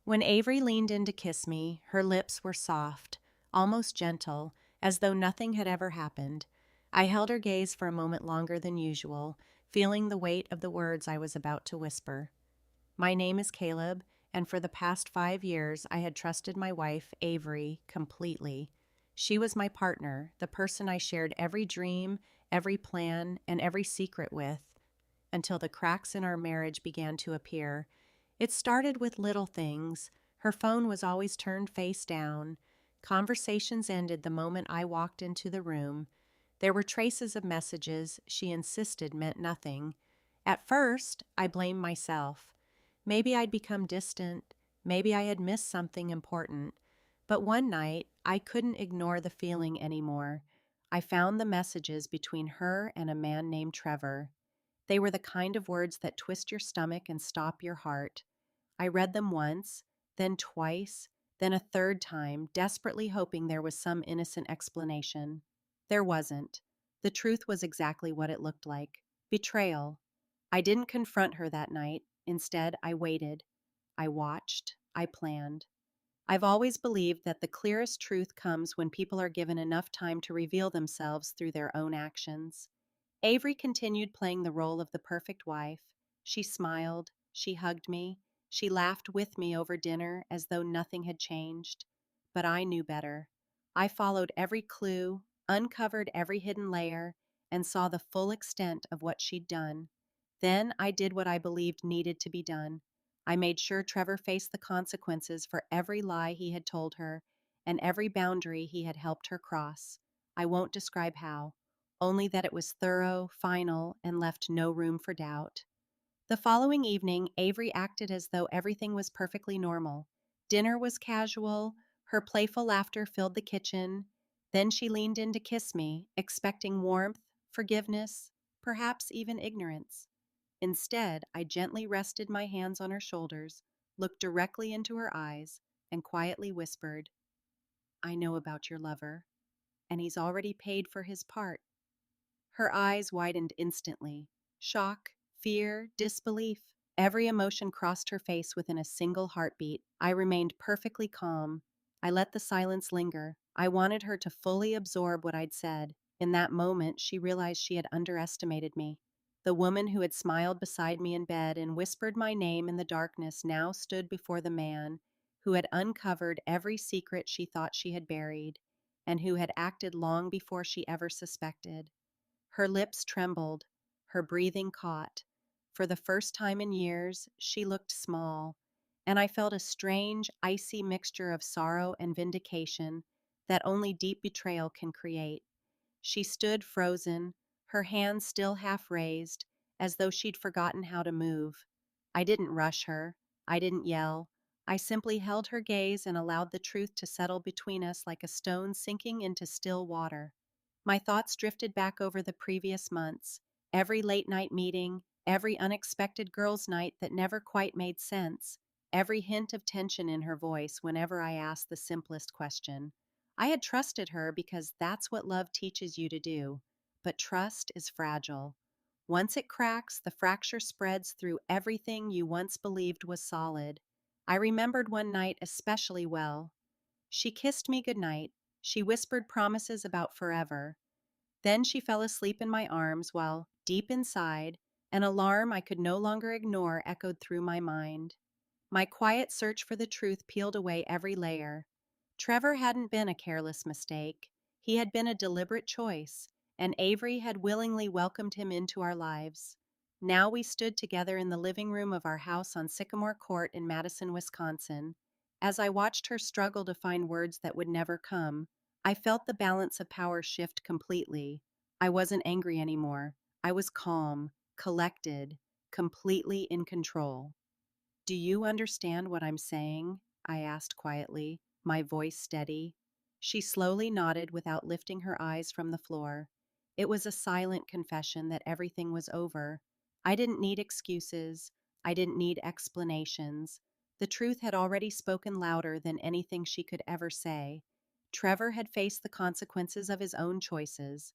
When Avery leaned in to kiss me, her lips were soft, almost gentle, as though nothing had ever happened. I held her gaze for a moment longer than usual, feeling the weight of the words I was about to whisper. My name is Caleb, and for the past 5 years I had trusted my wife, Avery, completely. She was my partner, the person I shared every dream, every plan, and every secret with, until the cracks in our marriage began to appear. It started with little things. Her phone was always turned face down. Conversations ended the moment I walked into the room. There were traces of messages she insisted meant nothing. At first, I blamed myself. Maybe I'd become distant. Maybe I had missed something important. But one night, I couldn't ignore the feeling anymore. I found the messages between her and a man named Trevor. They were the kind of words that twist your stomach and stop your heart. I read them once, then twice, then a third time, desperately hoping there was some innocent explanation. There wasn't. The truth was exactly what it looked like: betrayal. I didn't confront her that night. Instead, I waited. I watched. I planned. I've always believed that the clearest truth comes when people are given enough time to reveal themselves through their own actions. Avery continued playing the role of the perfect wife. She smiled, she hugged me, she laughed with me over dinner as though nothing had changed. But I knew better. I followed every clue, uncovered every hidden layer, and saw the full extent of what she'd done. Then I did what I believed needed to be done. I made sure Trevor faced the consequences for every lie he had told her and every boundary he had helped her cross. I won't describe how, only that it was thorough, final, and left no room for doubt. The following evening, Avery acted as though everything was perfectly normal. Dinner was casual, her playful laughter filled the kitchen. Then she leaned in to kiss me, expecting warmth, forgiveness, perhaps even ignorance. Instead, I gently rested my hands on her shoulders, looked directly into her eyes, and quietly whispered, "I know about your lover, and he's already paid for his part." Her eyes widened instantly. Shock, fear, disbelief. Every emotion crossed her face within a single heartbeat. I remained perfectly calm. I let the silence linger. I wanted her to fully absorb what I'd said. In that moment, she realized she had underestimated me. The woman who had smiled beside me in bed and whispered my name in the darkness now stood before the man who had uncovered every secret she thought she had buried, and who had acted long before she ever suspected. Her lips trembled, her breathing caught. For the first time in years, she looked small, and I felt a strange, icy mixture of sorrow and vindication that only deep betrayal can create. She stood frozen, her hands still half raised, as though she'd forgotten how to move. I didn't rush her. I didn't yell. I simply held her gaze and allowed the truth to settle between us like a stone sinking into still water. My thoughts drifted back over the previous months, every late night meeting, every unexpected girls' night that never quite made sense, every hint of tension in her voice whenever I asked the simplest question. I had trusted her because that's what love teaches you to do, but trust is fragile. Once it cracks, the fracture spreads through everything you once believed was solid. I remembered one night especially well. She kissed me goodnight. She whispered promises about forever. Then she fell asleep in my arms while, deep inside, an alarm I could no longer ignore echoed through my mind. My quiet search for the truth peeled away every layer. Trevor hadn't been a careless mistake. He had been a deliberate choice, and Avery had willingly welcomed him into our lives. Now we stood together in the living room of our house on Sycamore Court in Madison, Wisconsin. As I watched her struggle to find words that would never come, I felt the balance of power shift completely. I wasn't angry anymore. I was calm, collected, completely in control. "Do you understand what I'm saying?" I asked quietly, my voice steady. She slowly nodded without lifting her eyes from the floor. It was a silent confession that everything was over. I didn't need excuses. I didn't need explanations. The truth had already spoken louder than anything she could ever say. Trevor had faced the consequences of his own choices.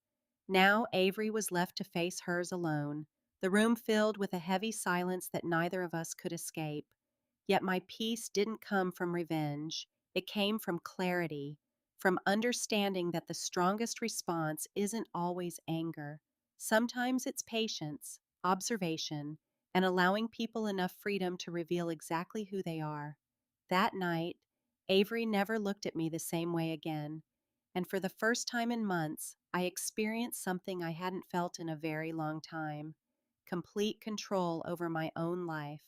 Now Avery was left to face hers alone. The room filled with a heavy silence that neither of us could escape. Yet my peace didn't come from revenge, it came from clarity, from understanding that the strongest response isn't always anger. Sometimes it's patience, observation, and allowing people enough freedom to reveal exactly who they are. That night, Avery never looked at me the same way again, and for the first time in months, I experienced something I hadn't felt in a very long time: complete control over my own life,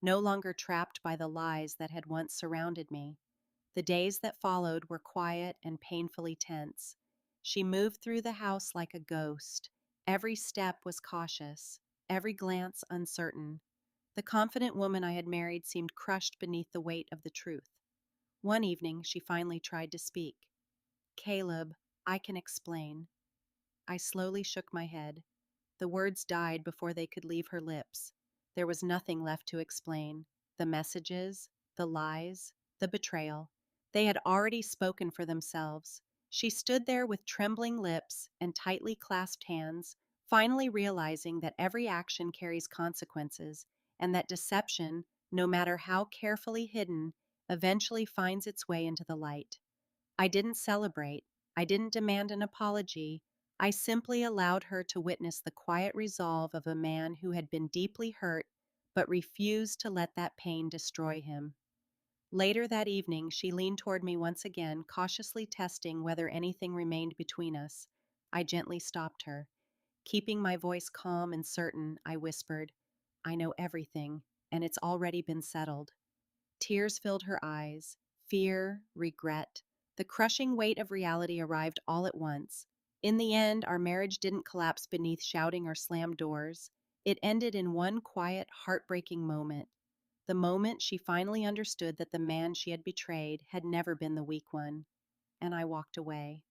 no longer trapped by the lies that had once surrounded me. The days that followed were quiet and painfully tense. She moved through the house like a ghost. Every step was cautious, every glance uncertain. The confident woman I had married seemed crushed beneath the weight of the truth. One evening, she finally tried to speak. "Caleb, I can explain." I slowly shook my head. The words died before they could leave her lips. There was nothing left to explain. The messages, the lies, the betrayal. They had already spoken for themselves. She stood there with trembling lips and tightly clasped hands, finally realizing that every action carries consequences, and that deception, no matter how carefully hidden, eventually finds its way into the light. I didn't celebrate. I didn't demand an apology. I simply allowed her to witness the quiet resolve of a man who had been deeply hurt but refused to let that pain destroy him. Later that evening, she leaned toward me once again, cautiously testing whether anything remained between us. I gently stopped her. Keeping my voice calm and certain, I whispered, "I know everything, and it's already been settled." Tears filled her eyes. Fear, regret, the crushing weight of reality arrived all at once. In the end, our marriage didn't collapse beneath shouting or slammed doors. It ended in one quiet, heartbreaking moment. The moment she finally understood that the man she had betrayed had never been the weak one. And I walked away.